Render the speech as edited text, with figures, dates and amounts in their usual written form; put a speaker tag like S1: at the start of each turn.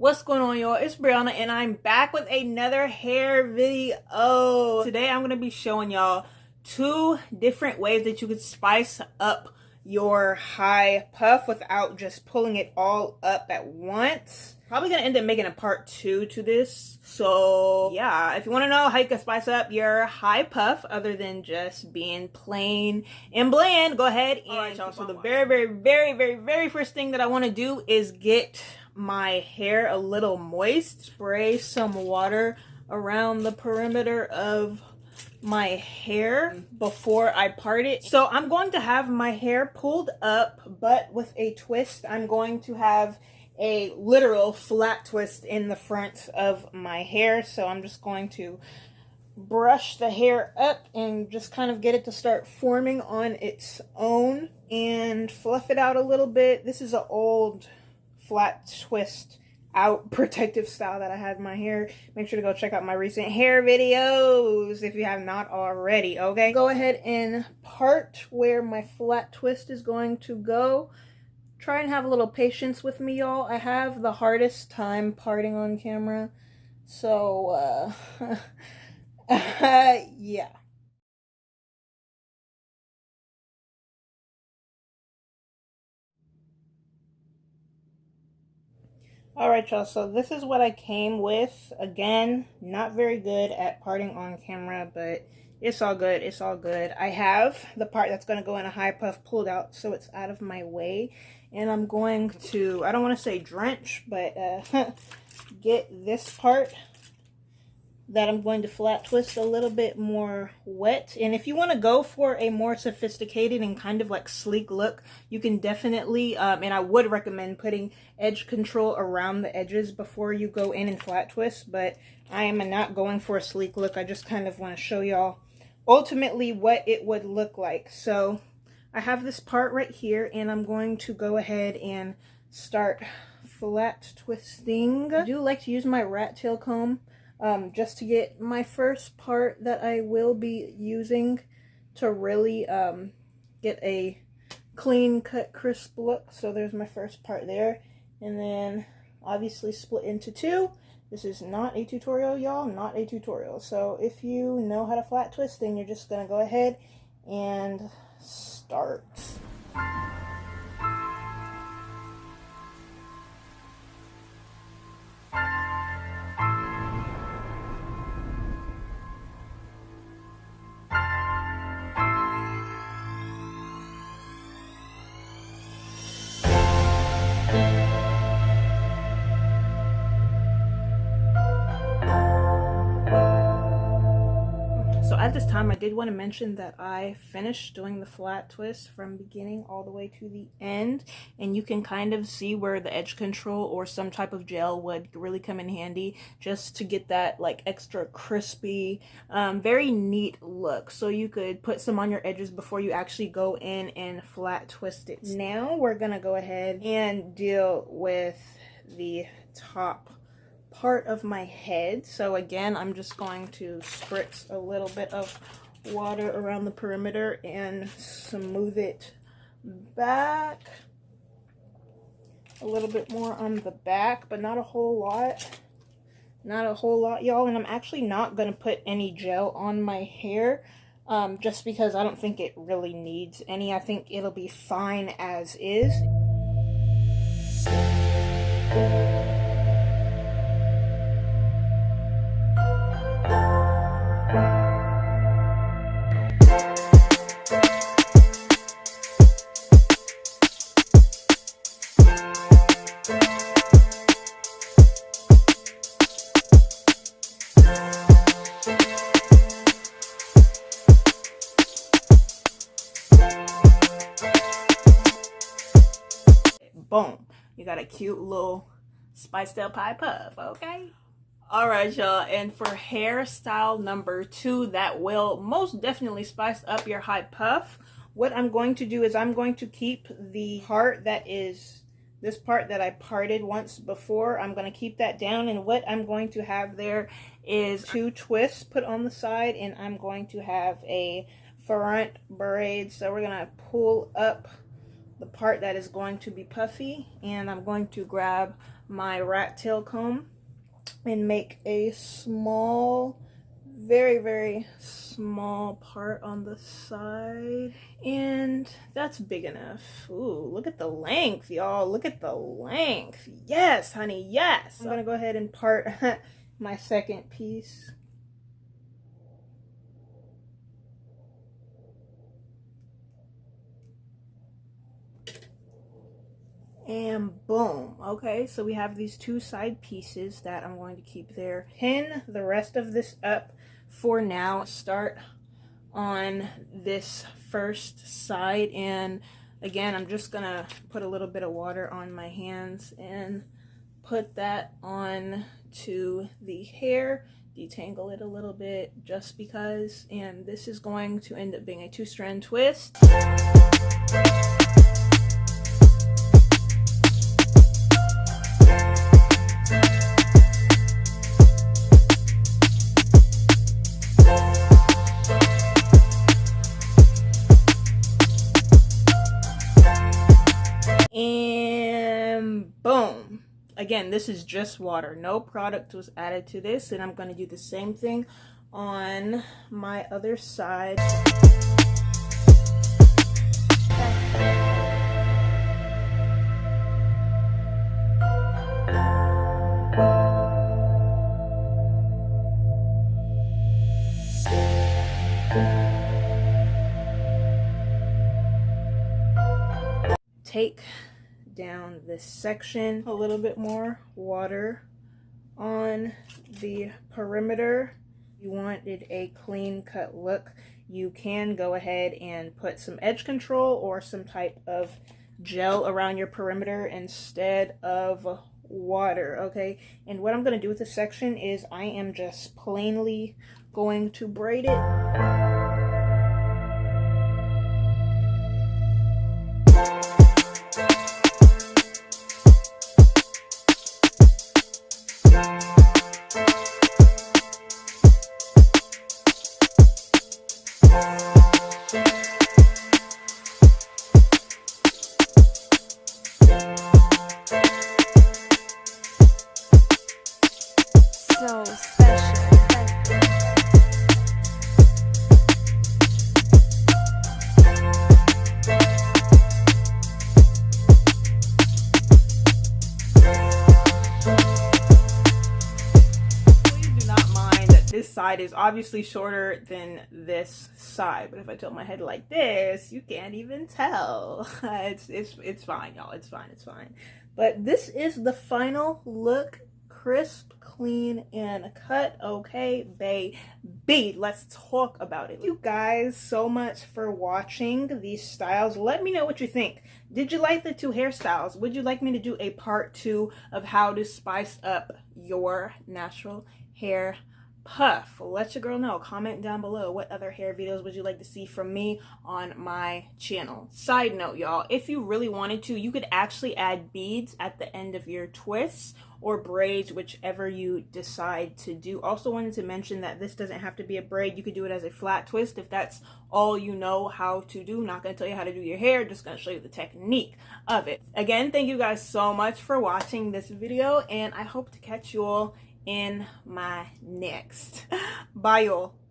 S1: What's going on, y'all? It's Bre'Aunna and I'm back with another hair video. Today I'm going to be showing y'all 2 different ways that you could spice up your high puff without just pulling it all up at once. Probably going to end up making a part 2 to this. So yeah, if you want to know how you can spice up your high puff other than just being plain and bland, go ahead and alright, y'all. So the very first thing that I want to do is get my hair a little moist. Spray some water around the perimeter of my hair before I part it. So I'm going to have my hair pulled up, but with a twist. I'm going to have a literal flat twist in the front of my hair. So I'm just going to brush the hair up and just kind of get it to start forming on its own and fluff it out a little bit. This is an old flat twist out protective style that I had in my hair. Make sure to go check out my recent hair videos if you have not already, okay? Go ahead and part where my flat twist is going to go. Try and have a little patience with me, y'all. I have the hardest time parting on camera. So, yeah. Alright, y'all, so this is what I came with. Again, not very good at parting on camera, but it's all good. It's all good. I have the part that's going to go in a high puff pulled out so it's out of my way. And I'm going to, I don't want to say drench, but get this part that I'm going to flat twist a little bit more wet. And if you want to go for a more sophisticated and kind of like sleek look, you can definitely, and I would recommend putting edge control around the edges before you go in and flat twist, but I am not going for a sleek look. I just kind of want to show y'all ultimately what it would look like. So I have this part right here and I'm going to go ahead and start flat twisting. I do like to use my rat tail comb just to get my first part that I will be using to really get a clean cut crisp look. So there's my first part there, and then obviously split into 2. This is not a tutorial, y'all, not a tutorial. So if you know how to flat twist, then you're just gonna go ahead and start. So at this time, I did want to mention that I finished doing the flat twist from beginning all the way to the end, and you can kind of see where the edge control or some type of gel would really come in handy just to get that like extra crispy, very neat look. So you could put some on your edges before you actually go in and flat twist it. Now we're gonna go ahead and deal with the top part of my head. So again, I'm just going to spritz a little bit of water around the perimeter and smooth it back. A little bit more on the back, but not a whole lot. Not a whole lot, y'all. And I'm actually not going to put any gel on my hair just because I don't think it really needs any. I think it'll be fine as is. Boom, you got a cute little spiced up high puff, okay? All right, y'all, and for hairstyle number 2 that will most definitely spice up your high puff, what I'm going to do is I'm going to keep the part that is this part that I parted once before. I'm going to keep that down, and what I'm going to have there is 2 twists put on the side, and I'm going to have a front braid. So we're going to pull up the part that is going to be puffy, and I'm going to grab my rat tail comb and make a small, very, very small part on the side, and that's big enough. Ooh, look at the length, y'all. Look at the length. Yes, honey, yes. I'm gonna go ahead and part my second piece. And boom. Okay, so we have these two side pieces that I'm going to keep there. Pin the rest of this up for now. Start on this first side, and again, I'm just gonna put a little bit of water on my hands and put that on to the hair, detangle it a little bit just because, and this is going to end up being a 2-strand twist. And boom. Again, this is just water. No product was added to this, and I'm going to do the same thing on my other side. Take down this section, a little bit more water on the perimeter. You wanted a clean cut look, you can go ahead and put some edge control or some type of gel around your perimeter instead of water. Okay, and what I'm going to do with this section is I am just plainly going to braid it. So special. This side is obviously shorter than this side, but if I tilt my head like this, you can't even tell. It's fine, y'all. It's fine. But this is the final look. Crisp, clean, and cut. Okay, baby, let's talk about it. Thank you guys so much for watching these styles. Let me know what you think. Did you like the two hairstyles? Would you like me to do a part 2 of how to spice up your natural hair puff? Let your girl know. Comment down below what other hair videos would you like to see from me on my channel. Side note, y'all, if you really wanted to, you could actually add beads at the end of your twists or braids, whichever you decide to do. Also wanted to mention that this doesn't have to be a braid. You could do it as a flat twist if that's all you know how to do. I'm not going to tell you how to do your hair, just going to show you the technique of it. Again, thank you guys so much for watching this video, and I hope to catch you all in my next. Bye, y'all.